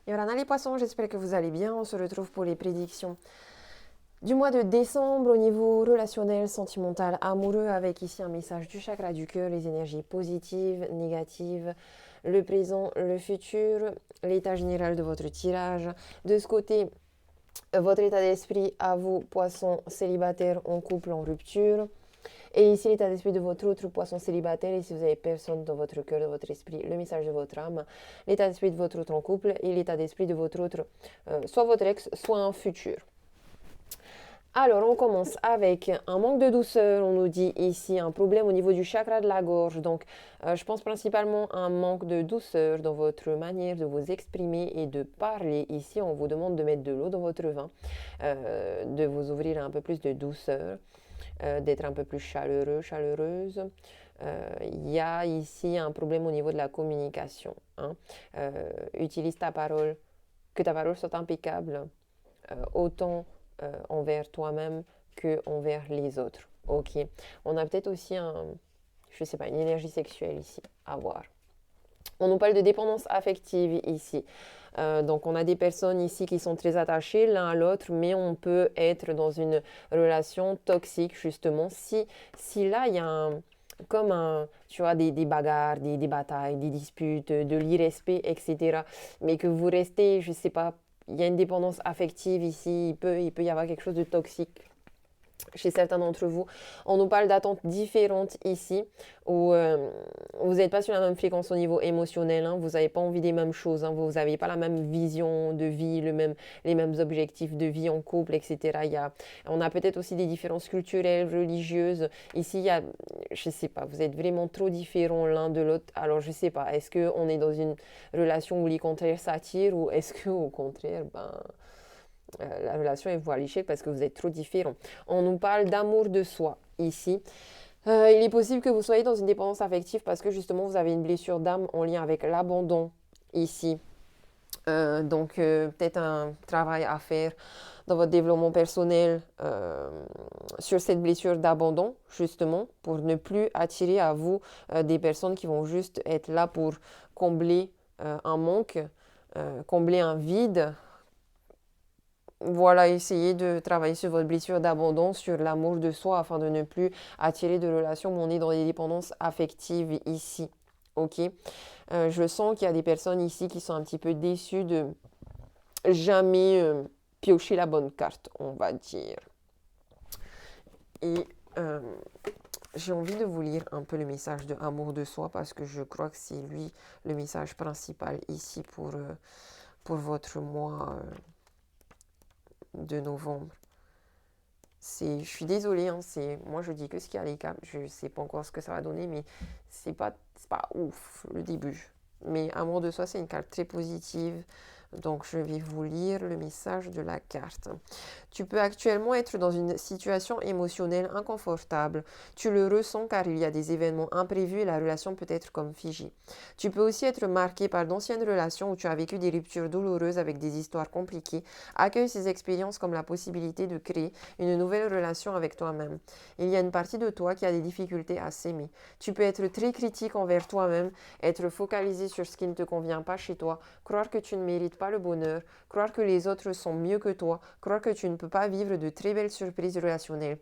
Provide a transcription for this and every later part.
Yorana les poissons, j'espère que vous allez bien. On se retrouve pour les prédictions du mois de décembre au niveau relationnel, sentimental, amoureux, avec ici un message du chakra du cœur, les énergies positives, négatives, le présent, le futur, l'état général de votre tirage. De ce côté, votre état d'esprit à vous, poissons célibataires, en couple, en rupture. Et ici, l'état d'esprit de votre autre poisson célibataire, et si vous n'avez personne dans votre cœur, dans votre esprit, le message de votre âme, l'état d'esprit de votre autre en couple, et l'état d'esprit de votre autre, soit votre ex, soit un futur. Alors, on commence avec un manque de douceur. On nous dit ici un problème au niveau du chakra de la gorge. Donc, je pense principalement à un manque de douceur dans votre manière de vous exprimer et de parler. Ici, on vous demande de mettre de l'eau dans votre vin, de vous ouvrir un peu plus de douceur, d'être un peu plus chaleureux, chaleureuse. Il y a ici un problème au niveau de la communication. Hein. Utilise ta parole, que ta parole soit impeccable, autant envers toi-même que envers les autres. Ok. On a peut-être aussi je sais pas, une énergie sexuelle ici à voir. On nous parle de dépendance affective ici. Donc on a des personnes ici qui sont très attachées l'un à l'autre, mais on peut être dans une relation toxique justement si là il y a tu vois, des bagarres, des batailles, des disputes, de l'irrespect, etc. Mais que vous restez, je sais pas, il y a une dépendance affective ici, il peut y avoir quelque chose de toxique chez certains d'entre vous. On nous parle d'attentes différentes ici, où vous n'êtes pas sur la même fréquence au niveau émotionnel, hein, vous n'avez pas envie des mêmes choses, hein, vous n'avez pas la même vision de vie, les mêmes objectifs de vie en couple, etc. On a peut-être aussi des différences culturelles, religieuses. Ici, je ne sais pas, vous êtes vraiment trop différents l'un de l'autre. Alors, je ne sais pas, est-ce qu'on est dans une relation où les contraires s'attirent ou est-ce qu'au contraire, la relation est voie l'échec parce que vous êtes trop différents. On nous parle d'amour de soi ici. Il est possible que vous soyez dans une dépendance affective parce que justement vous avez une blessure d'âme en lien avec l'abandon ici. Donc peut-être un travail à faire dans votre développement personnel sur cette blessure d'abandon justement pour ne plus attirer à vous des personnes qui vont juste être là pour combler un manque, combler un vide. Voilà, essayez de travailler sur votre blessure d'abandon, sur l'amour de soi afin de ne plus attirer de relations où on est dans des dépendances affectives ici. Ok. Je sens qu'il y a des personnes ici qui sont un petit peu déçues de jamais piocher la bonne carte, on va dire. Et j'ai envie de vous lire un peu le message de amour de soi parce que je crois que c'est lui le message principal ici pour votre mois de novembre. Je suis désolée, hein, moi je dis que ce qu'il y a les câbles, je ne sais pas encore ce que ça va donner, mais c'est pas ouf le début. Mais amour de soi, c'est une carte très positive. Donc je vais vous lire le message de la carte. Tu peux actuellement être dans une situation émotionnelle inconfortable. Tu le ressens car il y a des événements imprévus et la relation peut être comme figée. Tu peux aussi être marqué par d'anciennes relations où tu as vécu des ruptures douloureuses avec des histoires compliquées. Accueille ces expériences comme la possibilité de créer une nouvelle relation avec toi-même. Il y a une partie de toi qui a des difficultés à s'aimer. Tu peux être très critique envers toi-même, être focalisé sur ce qui ne te convient pas chez toi, croire que tu ne mérites pas le bonheur, croire que les autres sont mieux que toi, croire que tu ne peux pas vivre de très belles surprises relationnelles.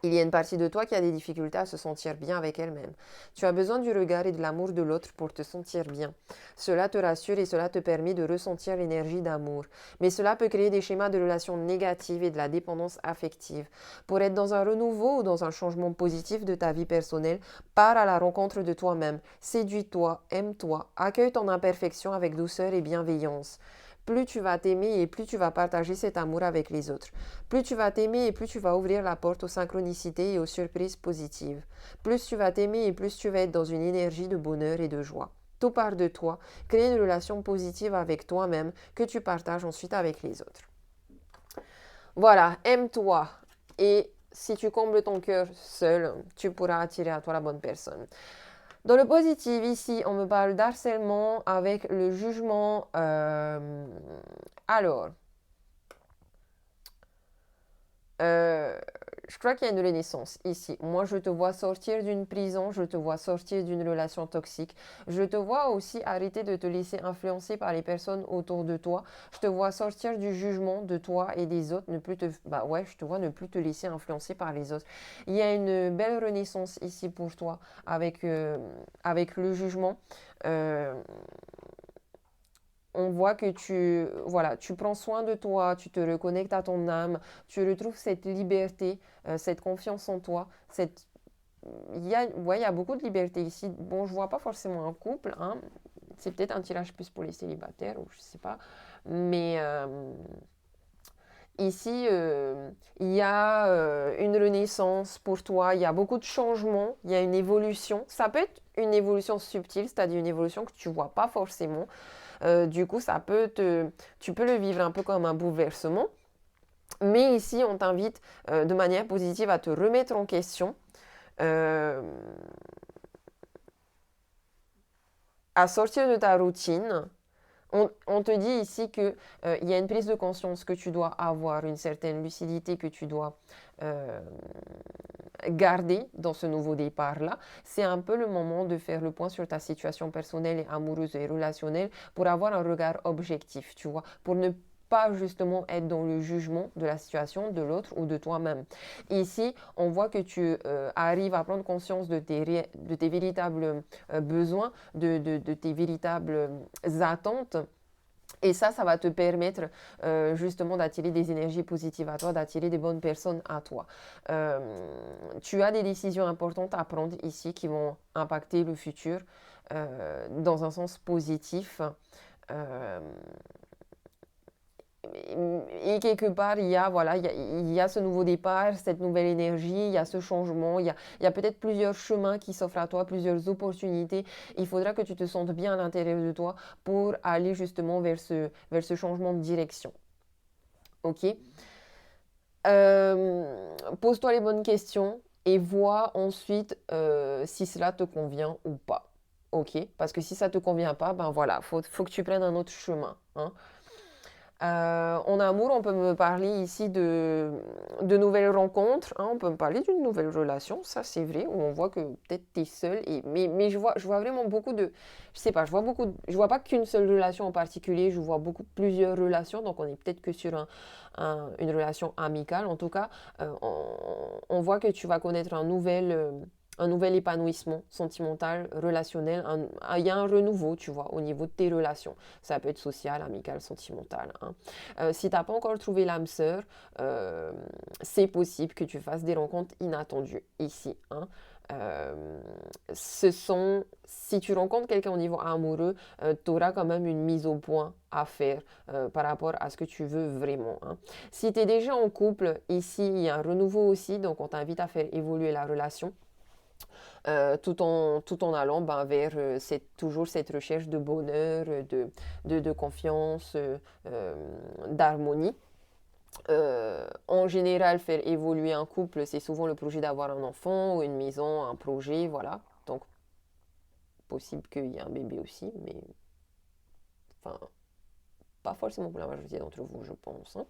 Il y a une partie de toi qui a des difficultés à se sentir bien avec elle-même. Tu as besoin du regard et de l'amour de l'autre pour te sentir bien. Cela te rassure et cela te permet de ressentir l'énergie d'amour. Mais cela peut créer des schémas de relations négatives et de la dépendance affective. Pour être dans un renouveau ou dans un changement positif de ta vie personnelle, pars à la rencontre de toi-même. Séduis-toi, aime-toi, accueille ton imperfection avec douceur et bienveillance. Plus tu vas t'aimer et plus tu vas partager cet amour avec les autres. Plus tu vas t'aimer et plus tu vas ouvrir la porte aux synchronicités et aux surprises positives. Plus tu vas t'aimer et plus tu vas être dans une énergie de bonheur et de joie. Tout part de toi. Crée une relation positive avec toi-même que tu partages ensuite avec les autres. Voilà, aime-toi. Et si tu combles ton cœur seul, tu pourras attirer à toi la bonne personne. Dans le positif, ici, on me parle d'harcèlement avec le jugement. Alors, euh, je crois qu'il y a une renaissance ici. Moi, je te vois sortir d'une prison, je te vois sortir d'une relation toxique. Je te vois aussi arrêter de te laisser influencer par les personnes autour de toi. Je te vois sortir du jugement de toi et des autres, ne plus te, bah ouais, je te vois ne plus te laisser influencer par les autres. Il y a une belle renaissance ici pour toi avec le jugement. Euh, on voit que voilà, tu prends soin de toi, tu te reconnectes à ton âme, tu retrouves cette liberté, cette confiance en toi, ouais, il y a beaucoup de liberté ici. Bon, je vois pas forcément un couple, hein. C'est peut-être un tirage plus pour les célibataires, ou je sais pas. Mais ici, il y a une renaissance pour toi, il y a beaucoup de changements, il y a une évolution. Ça peut être une évolution subtile, c'est-à-dire une évolution que tu vois pas forcément. Du coup, tu peux le vivre un peu comme un bouleversement. Mais ici, on t'invite de manière positive à te remettre en question, euh, à sortir de ta routine. On te dit ici qu'il y a une prise de conscience que tu dois avoir, une certaine lucidité que tu dois euh, garder dans ce nouveau départ-là. C'est un peu le moment de faire le point sur ta situation personnelle et amoureuse et relationnelle pour avoir un regard objectif, tu vois, pour ne pas justement être dans le jugement de la situation de l'autre ou de toi-même. Ici, on voit que tu arrives à prendre conscience de tes véritables besoins, de tes véritables attentes. Et ça va te permettre justement d'attirer des énergies positives à toi, d'attirer des bonnes personnes à toi. Euh, Tu as des décisions importantes à prendre ici qui vont impacter le futur dans un sens positif. Euh, et quelque part, voilà, il y a ce nouveau départ, cette nouvelle énergie, il y a ce changement, il y a peut-être plusieurs chemins qui s'offrent à toi, plusieurs opportunités. Il faudra que tu te sentes bien à l'intérieur de toi pour aller justement vers ce changement de direction. Ok. Pose-toi les bonnes questions et vois ensuite si cela te convient ou pas. Ok. Parce que si ça te convient pas, ben voilà, faut que tu prennes un autre chemin, hein. En amour, on peut me parler ici de nouvelles rencontres, hein, on peut me parler d'une nouvelle relation, ça c'est vrai, où on voit que peut-être tu es seul, mais je vois vraiment beaucoup je sais pas, je vois pas qu'une seule relation en particulier, je vois plusieurs relations, donc on est peut-être que sur une relation amicale, en tout cas, on voit que tu vas connaître un nouvel épanouissement sentimental, relationnel, il y a un renouveau, tu vois, au niveau de tes relations. Ça peut être social, amical, sentimental, hein. Si tu n'as pas encore trouvé l'âme sœur, c'est possible que tu fasses des rencontres inattendues ici, hein. Si tu rencontres quelqu'un au niveau amoureux, tu auras quand même une mise au point à faire par rapport à ce que tu veux vraiment, hein. Si tu es déjà en couple, ici, il y a un renouveau aussi, donc on t'invite à faire évoluer la relation. Tout en allant vers toujours cette recherche de bonheur, de confiance, d'harmonie. En général, faire évoluer un couple, c'est souvent le projet d'avoir un enfant ou une maison, un projet, voilà. Donc, possible qu'il y ait un bébé aussi, mais enfin, pas forcément pour la majorité d'entre vous, je pense, hein.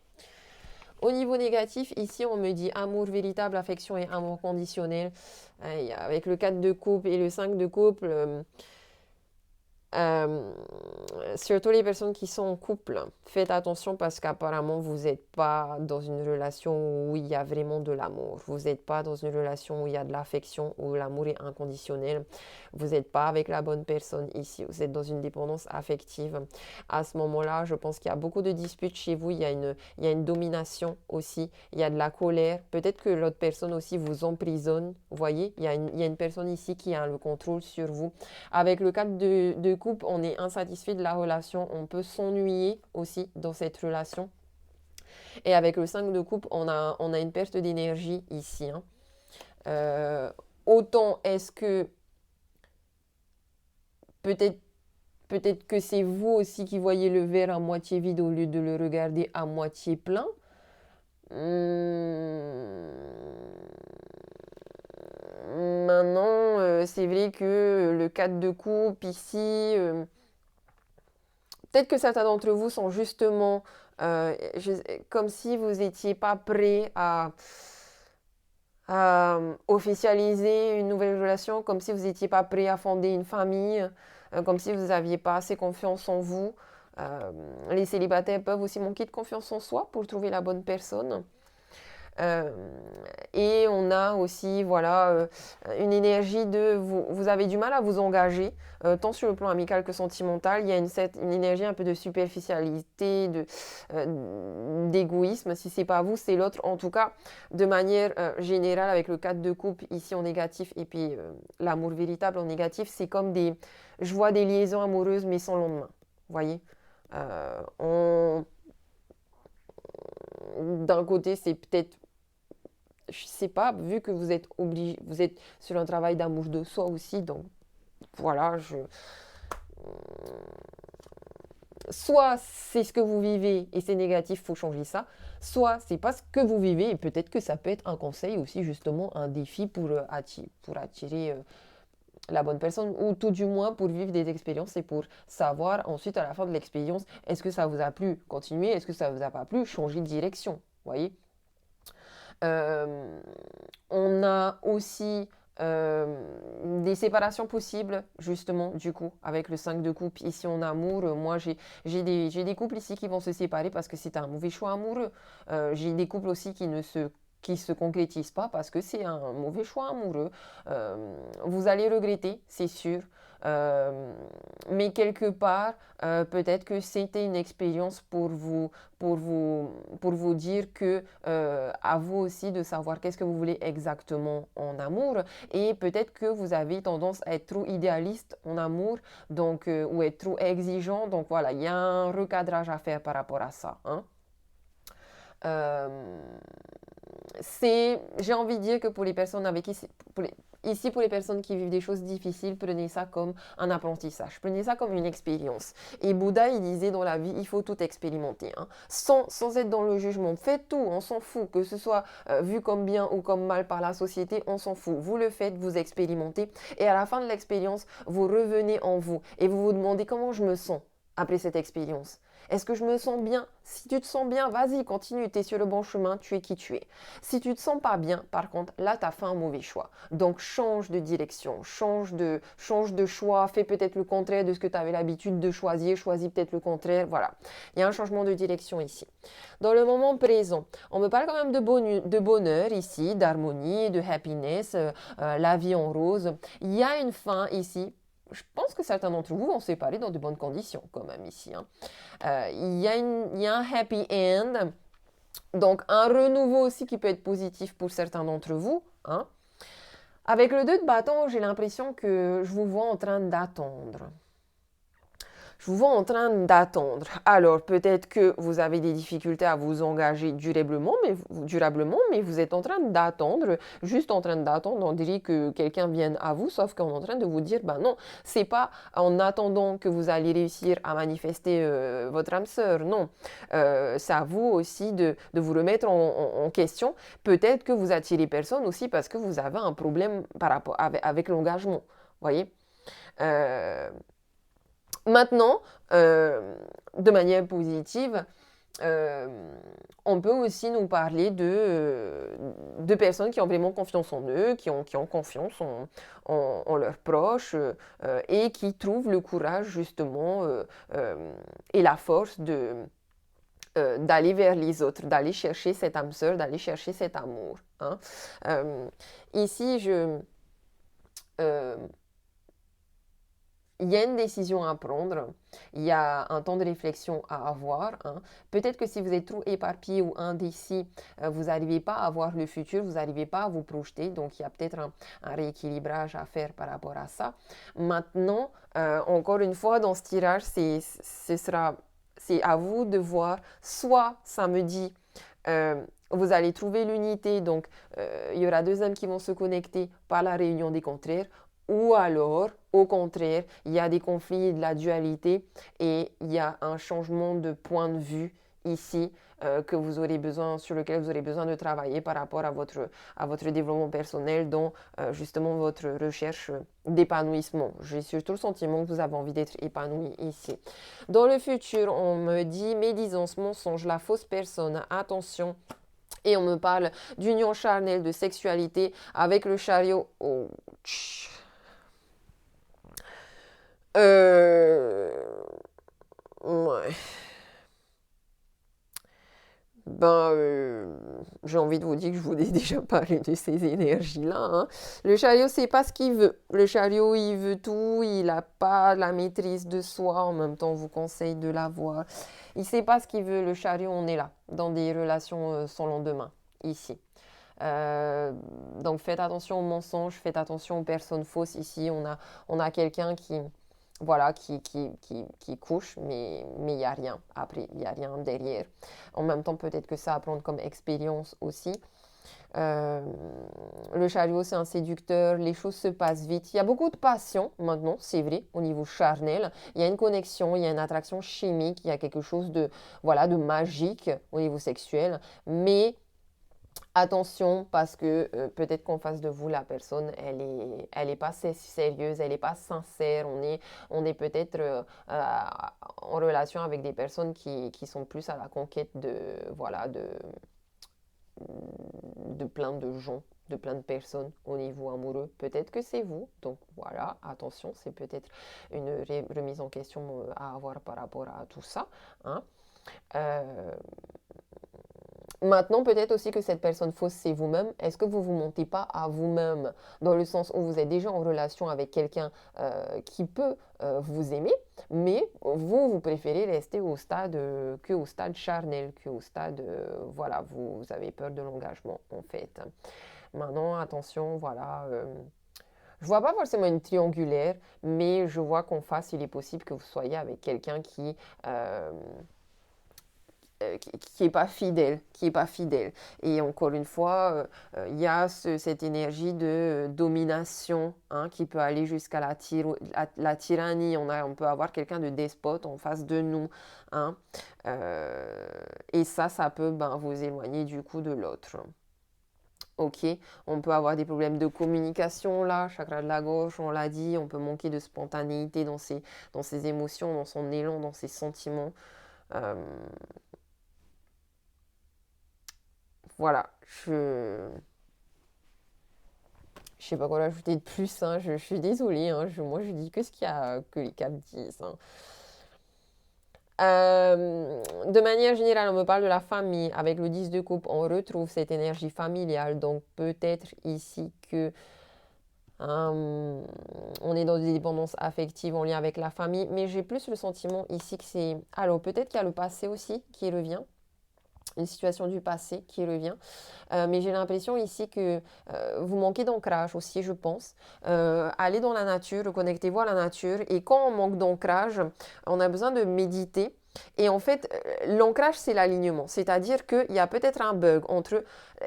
Au niveau négatif, ici, on me dit amour véritable, affection et amour conditionnel. Avec le 4 de coupe et le 5 de couple, Euh, surtout les personnes qui sont en couple, faites attention parce qu'apparemment vous n'êtes pas dans une relation où il y a vraiment de l'amour. Vous n'êtes pas dans une relation où il y a de l'affection, où l'amour est inconditionnel. Vous n'êtes pas avec la bonne personne ici. Vous êtes dans une dépendance affective. À ce moment-là, je pense qu'il y a beaucoup de disputes chez vous. Il y a une domination aussi. Il y a de la colère. Peut-être que l'autre personne aussi vous emprisonne. Vous voyez, il y a une personne ici qui a le contrôle sur vous. Avec le cadre de couple, on est insatisfait de la relation, on peut s'ennuyer aussi dans cette relation. Et avec le 5 de coupe, on a une perte d'énergie ici, hein. Euh, Autant est-ce que peut-être peut-être que c'est vous aussi qui voyez le verre à moitié vide au lieu de le regarder à moitié plein. Maintenant, c'est vrai que le 4 de coupe ici, peut-être que certains d'entre vous sont justement comme si vous n'étiez pas prêts officialiser une nouvelle relation comme si vous n'étiez pas prêt à fonder une famille, comme si vous n'aviez pas assez confiance en vous. Les célibataires peuvent aussi manquer de confiance en soi pour trouver la bonne personne. Euh, et on a aussi, voilà, une énergie de vous avez du mal à vous engager, tant sur le plan amical que sentimental. Il y a une énergie un peu de superficialité, d'égoïsme. Si c'est pas vous, c'est l'autre. En tout cas, de manière générale, avec le 4 de coupe ici en négatif et puis l'amour véritable en négatif, c'est comme je vois des liaisons amoureuses mais sans lendemain. Vous voyez? D'un côté, c'est peut-être je sais pas, vu que vous êtes obligé, vous êtes sur un travail d'amour de soi aussi, donc voilà, soit c'est ce que vous vivez et c'est négatif, faut changer ça, soit c'est pas ce que vous vivez et peut-être que ça peut être un conseil aussi justement un défi pour attirer la bonne personne ou tout du moins pour vivre des expériences et pour savoir ensuite à la fin de l'expérience est-ce que ça vous a plu, continuer, est-ce que ça vous a pas plu, changer de direction, vous voyez. Euh, on a aussi des séparations possibles, justement, du coup, avec le 5 de coupe ici en amour. Moi, j'ai des couples ici qui vont se séparer parce que c'est un mauvais choix amoureux. J'ai des couples aussi qui se concrétisent pas parce que c'est un mauvais choix amoureux. Vous allez regretter, c'est sûr. Euh, mais quelque part, peut-être que c'était une expérience pour vous, pour vous dire que à vous aussi de savoir qu'est-ce que vous voulez exactement en amour et peut-être que vous avez tendance à être trop idéaliste en amour donc ou être trop exigeant donc voilà il y a un recadrage à faire par rapport à ça hein. Euh, j'ai envie de dire que pour les personnes avec qui, ici pour les personnes qui vivent des choses difficiles, prenez ça comme un apprentissage, prenez ça comme une expérience. Et Bouddha, il disait dans la vie, il faut tout expérimenter, hein, sans être dans le jugement. Faites tout, on s'en fout, que ce soit vu comme bien ou comme mal par la société, on s'en fout. Vous le faites, vous expérimentez, et à la fin de l'expérience, vous revenez en vous et vous vous demandez comment je me sens après cette expérience. Est-ce que je me sens bien? Si tu te sens bien, vas-y, continue, tu es sur le bon chemin, tu es qui tu es. Si tu te sens pas bien, par contre, là, tu as fait un mauvais choix. Donc, change de direction, change de choix, fais peut-être le contraire de ce que tu avais l'habitude de choisir, choisis peut-être le contraire, voilà. Il y a un changement de direction ici. Dans le moment présent, on me parle quand même de bonheur ici, d'harmonie, de happiness, la vie en rose. Il y a une fin ici. Je pense que certains d'entre vous vont se séparer dans de bonnes conditions quand même ici. Hein. Il y a un happy end, donc un renouveau aussi qui peut être positif pour certains d'entre vous. Hein. Avec le 2 de bâton, j'ai l'impression que je vous vois en train d'attendre. Je vous vois en train d'attendre. Alors, peut-être que vous avez des difficultés à vous engager durablement, mais vous êtes en train d'attendre, juste en train d'attendre. On dirait que quelqu'un vienne à vous, sauf qu'on est en train de vous dire, ben non, c'est pas en attendant que vous allez réussir à manifester votre âme sœur, non. C'est à vous aussi de vous remettre en question. Peut-être que vous attirez personne aussi parce que vous avez un problème par rapport avec l'engagement, voyez. Euh, Maintenant, de manière positive, euh, on peut aussi nous parler de personnes qui ont vraiment confiance en eux, qui ont confiance en leurs proches et qui trouvent le courage justement et la force d'aller vers les autres, d'aller chercher cette âme sœur, d'aller chercher cet amour. Hein. Ici, euh, il y a une décision à prendre, il y a un temps de réflexion à avoir. Hein. Peut-être que si vous êtes trop éparpillé ou indécis, vous n'arrivez pas à voir le futur, vous n'arrivez pas à vous projeter. Donc, il y a peut-être un rééquilibrage à faire par rapport à ça. Maintenant, encore une fois, dans ce tirage, c'est à vous de voir. Soit samedi, vous allez trouver l'unité, donc il y aura deux âmes qui vont se connecter par la réunion des contraires, ou alors, au contraire, il y a des conflits et de la dualité et il y a un changement de point de vue ici sur lequel vous aurez besoin de travailler par rapport à votre développement personnel, dont justement votre recherche d'épanouissement. J'ai surtout le sentiment que vous avez envie d'être épanoui ici. Dans le futur, on me dit médisance, mensonge, la fausse personne, attention. Et on me parle d'union charnelle, de sexualité avec le chariot. Oh, ouais. J'ai envie de vous dire que je vous ai déjà parlé de ces énergies-là, hein. Le chariot, c'est pas ce qu'il veut. Le chariot, il veut tout, il n'a pas la maîtrise de soi. En même temps, on vous conseille de l'avoir. Il sait pas ce qu'il veut. Le chariot, on est là, dans des relations sans lendemain, ici. Euh, donc faites attention aux mensonges, faites attention aux personnes fausses. Ici, on a quelqu'un qui, voilà, qui couche, mais il n'y a rien après, il n'y a rien derrière. En même temps, peut-être que ça à prendre comme expérience aussi. Euh, le chariot, c'est un séducteur, les choses se passent vite. Il y a beaucoup de passion maintenant, c'est vrai, au niveau charnel. Il y a une connexion, il y a une attraction chimique, il y a quelque chose de, voilà, de magique au niveau sexuel. Mais attention, parce que peut-être qu'en face de vous, la personne, elle est pas sérieuse, elle n'est pas sincère. On est peut-être en relation avec des personnes qui sont plus à la conquête de, voilà, de plein de gens, de plein de personnes au niveau amoureux. Peut-être que c'est vous. Donc voilà, attention, c'est peut-être une remise en question à avoir par rapport à tout ça, hein. Euh, Maintenant, peut-être aussi que cette personne fausse, c'est vous-même. Est-ce que vous ne vous mentez pas à vous-même dans le sens où vous êtes déjà en relation avec quelqu'un qui peut vous aimer, mais vous, vous préférez rester au stade que au stade charnel, que au stade, voilà, vous avez peur de l'engagement en fait. Maintenant, attention, voilà. Je vois pas forcément une triangulaire, mais je vois qu'en face, il est possible que vous soyez avec quelqu'un euh, qui est pas fidèle, qui est pas fidèle. Et encore une fois, il y a cette énergie de domination, hein, qui peut aller jusqu'à la tyrannie. On peut avoir quelqu'un de despote en face de nous, hein. Et ça peut vous éloigner du coup de l'autre. Ok, on peut avoir des problèmes de communication là, chakra de la gorge, on l'a dit, on peut manquer de spontanéité dans ses émotions, dans son élan, dans ses sentiments. Euh, Voilà, je sais pas quoi rajouter de plus, hein, je suis désolée, hein, moi je dis que ce qu'il y a que les cap disent, hein. De manière générale, on me parle de la famille. Avec le 10 de coupe, on retrouve cette énergie familiale. Donc peut-être ici que on est dans des dépendances affectives en lien avec la famille. Mais j'ai plus le sentiment ici que c'est... Alors peut-être qu'il y a le passé aussi qui revient. Une situation du passé qui revient. Mais j'ai l'impression ici que vous manquez d'ancrage aussi, je pense. Allez dans la nature, reconnectez-vous à la nature. Et quand on manque d'ancrage, on a besoin de méditer. Et en fait, l'ancrage, c'est l'alignement. C'est-à-dire qu'il y a peut-être un bug entre...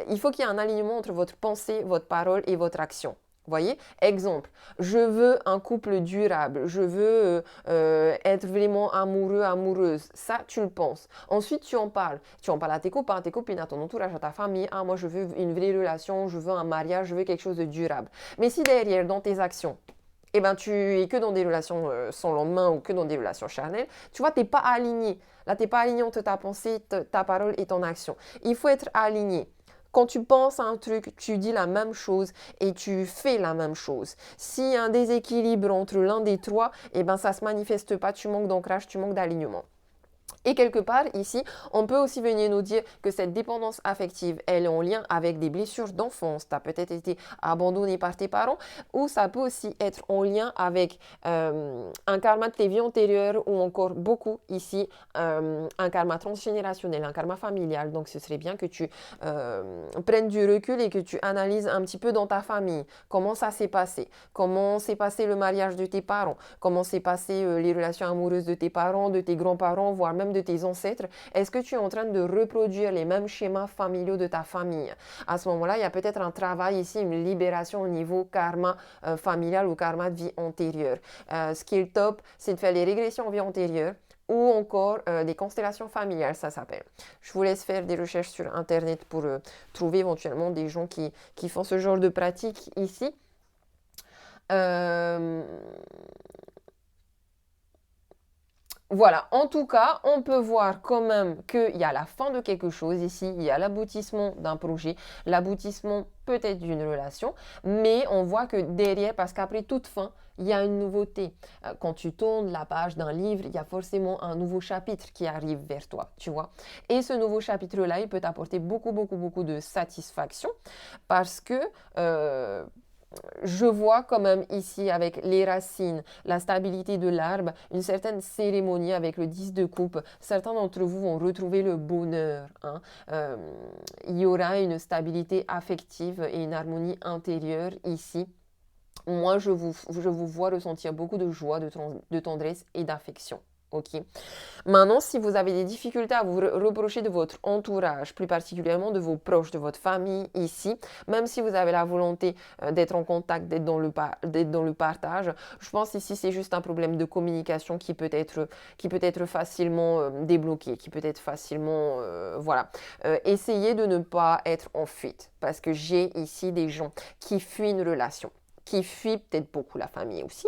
Il faut qu'il y ait un alignement entre votre pensée, votre parole et votre action. Voyez, exemple, je veux un couple durable, je veux être vraiment amoureux, amoureuse. Ça, tu le penses. Ensuite, tu en parles. Tu en parles à tes copains, à tes copines, à ton entourage, à ta famille. Ah, moi, je veux une vraie relation, je veux un mariage, je veux quelque chose de durable. Mais si derrière, dans tes actions, eh ben, tu es que dans des relations sans lendemain ou que dans des relations charnelles, tu vois, tu n'es pas aligné. Là, tu n'es pas aligné entre ta pensée, ta parole et ton action. Il faut être aligné. Quand tu penses à un truc, tu dis la même chose et tu fais la même chose. S'il y a un déséquilibre entre l'un des trois, eh ben, ça ne se manifeste pas, tu manques d'ancrage, tu manques d'alignement. Et quelque part, ici, on peut aussi venir nous dire que cette dépendance affective, elle est en lien avec des blessures d'enfance. Tu as peut-être été abandonné par tes parents, ou ça peut aussi être en lien avec un karma de tes vies antérieures, ou encore beaucoup ici, un karma transgénérationnel, un karma familial. Donc ce serait bien que tu prennes du recul et que tu analyses un petit peu dans ta famille comment ça s'est passé, comment s'est passé le mariage de tes parents, comment s'est passé les relations amoureuses de tes parents, de tes grands-parents, voire même de tes ancêtres. Est-ce que tu es en train de reproduire les mêmes schémas familiaux de ta famille? À ce moment-là, il y a peut-être un travail ici, une libération au niveau karma familial ou karma de vie antérieure. Ce qui est le top, c'est de faire les régressions en vie antérieure ou encore des constellations familiales, ça s'appelle. Je vous laisse faire des recherches sur Internet pour trouver éventuellement des gens qui font ce genre de pratique ici. Voilà, en tout cas, on peut voir quand même qu'il y a la fin de quelque chose ici, il y a l'aboutissement d'un projet, l'aboutissement peut-être d'une relation, mais on voit que derrière, parce qu'après toute fin, il y a une nouveauté. Quand tu tournes la page d'un livre, il y a forcément un nouveau chapitre qui arrive vers toi, tu vois. Et ce nouveau chapitre-là, il peut t'apporter beaucoup, beaucoup, beaucoup de satisfaction parce que je vois quand même ici avec les racines, la stabilité de l'arbre, une certaine cérémonie avec le 10 de coupe. Certains d'entre vous vont retrouver le bonheur, hein. Euh, il y aura une stabilité affective et une harmonie intérieure ici. Moi, je vous vois ressentir beaucoup de joie, de tendresse et d'affection. Ok. Maintenant, si vous avez des difficultés à vous reprocher de votre entourage, plus particulièrement de vos proches, de votre famille ici, même si vous avez la volonté d'être en contact, d'être dans le partage, je pense ici c'est juste un problème de communication qui peut être facilement débloqué, qui peut être facilement, voilà. Essayez de ne pas être en fuite, parce que j'ai ici des gens qui fuient une relation, qui fuient peut-être beaucoup la famille aussi.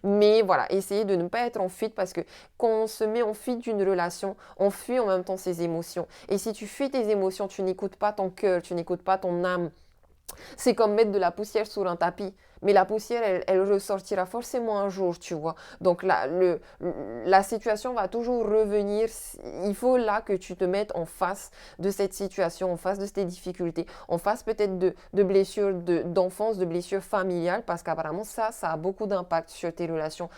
Mais voilà, essayez de ne pas être en fuite parce que quand on se met en fuite d'une relation, on fuit en même temps ses émotions. Et si tu fuis tes émotions, tu n'écoutes pas ton cœur, tu n'écoutes pas ton âme. C'est comme mettre de la poussière sur un tapis. Mais la poussière, elle ressortira forcément un jour, tu vois. Donc la situation va toujours revenir. Il faut là que tu te mettes en face de cette situation, en face de tes difficultés, en face peut-être de blessures d'enfance, de blessures familiales, parce qu'apparemment ça a beaucoup d'impact sur tes relations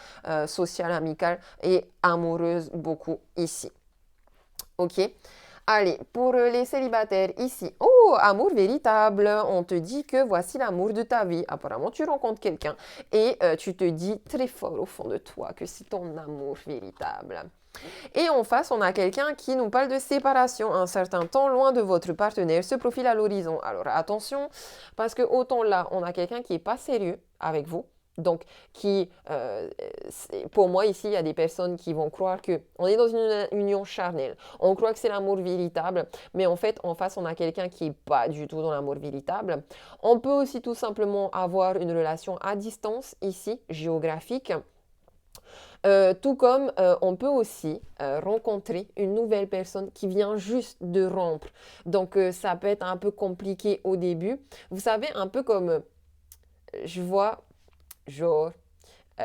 sociales, amicales et amoureuses, beaucoup ici. Ok? Allez, pour les célibataires ici, oh, amour véritable, on te dit que voici l'amour de ta vie. Apparemment, tu rencontres quelqu'un et tu te dis très fort au fond de toi que c'est ton amour véritable. Et en face, on a quelqu'un qui nous parle de séparation. Un certain temps loin de votre partenaire se profile à l'horizon. Alors attention, parce que autant là, on a quelqu'un qui n'est pas sérieux avec vous. Donc, pour moi, ici, il y a des personnes qui vont croire qu'on est dans une union charnelle. On croit que c'est l'amour véritable, mais en fait, en face, on a quelqu'un qui n'est pas du tout dans l'amour véritable. On peut aussi tout simplement avoir une relation à distance, ici, géographique. Tout comme on peut aussi rencontrer une nouvelle personne qui vient juste de rompre. Donc ça peut être un peu compliqué au début. Vous savez, un peu comme je vois, genre, tu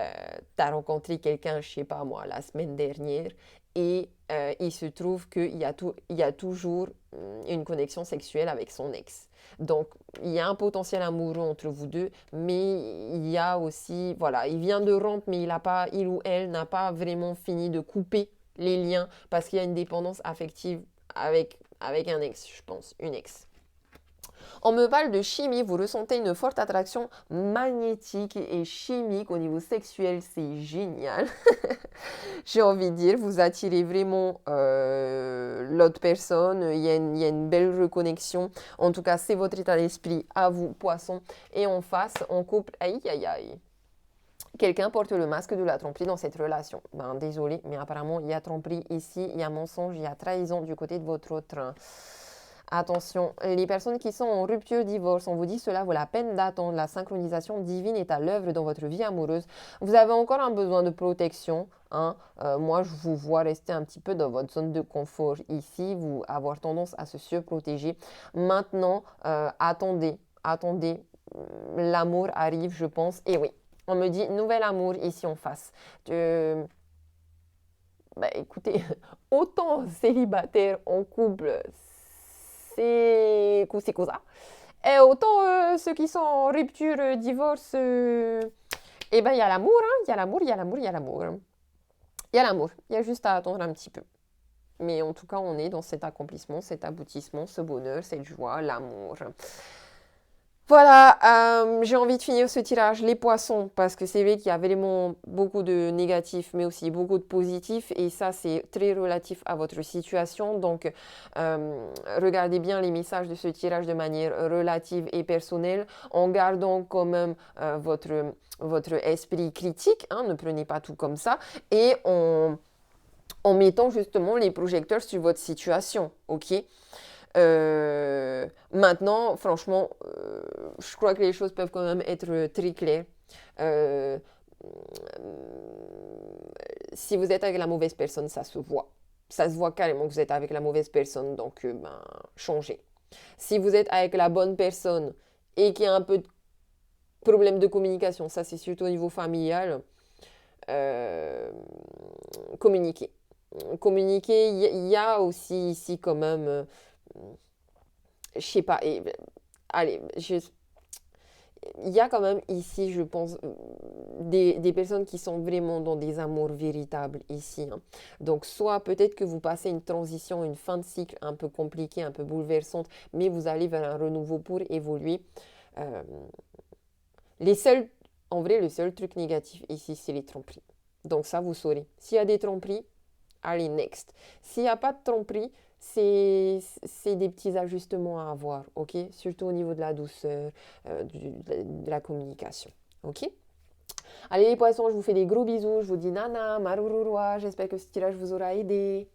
as rencontré quelqu'un, je sais pas moi, la semaine dernière, et il se trouve il y a toujours une connexion sexuelle avec son ex. Donc, il y a un potentiel amoureux entre vous deux, mais il y a aussi, voilà, il vient de rompre, mais il ou elle n'a pas vraiment fini de couper les liens parce qu'il y a une dépendance affective avec un ex, je pense, une ex. On me parle de chimie, vous ressentez une forte attraction magnétique et chimique au niveau sexuel, c'est génial. J'ai envie de dire, vous attirez vraiment l'autre personne, il y a une belle reconnexion. En tout cas, c'est votre état d'esprit à vous, poisson. Et en face, en couple, aïe aïe aïe. Quelqu'un porte le masque de la tromperie dans cette relation. Ben, désolé, mais apparemment, il y a tromperie ici, il y a mensonge, il y a trahison du côté de votre autre. Attention, les personnes qui sont en rupture, divorce, on vous dit cela vaut la peine d'attendre. La synchronisation divine est à l'œuvre dans votre vie amoureuse. Vous avez encore un besoin de protection. Hein. Moi, je vous vois rester un petit peu dans votre zone de confort ici, vous avoir tendance à se surprotéger. Maintenant, attendez. L'amour arrive, je pense. Et oui, on me dit nouvel amour ici en face. Bah, écoutez, autant célibataire en couple, c'est cosa. Et autant ceux qui sont en rupture, divorce, eh ben il y a l'amour, hein, il y a l'amour, il y a l'amour, il y a l'amour. Il y a l'amour, il y a juste à attendre un petit peu. Mais en tout cas, on est dans cet accomplissement, cet aboutissement, ce bonheur, cette joie, l'amour. Voilà, j'ai envie de finir ce tirage, les poissons, parce que c'est vrai qu'il y a vraiment beaucoup de négatifs, mais aussi beaucoup de positifs, et ça, c'est très relatif à votre situation. Donc, regardez bien les messages de ce tirage de manière relative et personnelle, en gardant quand même votre esprit critique, hein, ne prenez pas tout comme ça, et en mettant justement les projecteurs sur votre situation, ok? Maintenant, franchement, je crois que les choses peuvent quand même être très claires. si vous êtes avec la mauvaise personne, ça se voit. Ça se voit carrément que vous êtes avec la mauvaise personne, donc changez. Si vous êtes avec la bonne personne et qu'il y a un peu de problème de communication, ça c'est surtout au niveau familial, communiquer. Communiquer, il y a aussi ici quand même, je sais pas, allez, il y a quand même ici, je pense, des personnes qui sont vraiment dans des amours véritables ici, hein. Donc, soit peut-être que vous passez une transition, une fin de cycle un peu compliquée, un peu bouleversante, mais vous allez vers un renouveau pour évoluer. Euh, les seuls, en vrai, le seul truc négatif ici, c'est les tromperies. Donc, ça, vous saurez. S'il y a des tromperies, allez, next. S'il n'y a pas de tromperie, c'est des petits ajustements à avoir, ok? Surtout au niveau de la douceur, de la communication, ok? Allez les poissons, je vous fais des gros bisous, je vous dis nana, marururua, j'espère que ce tirage vous aura aidé.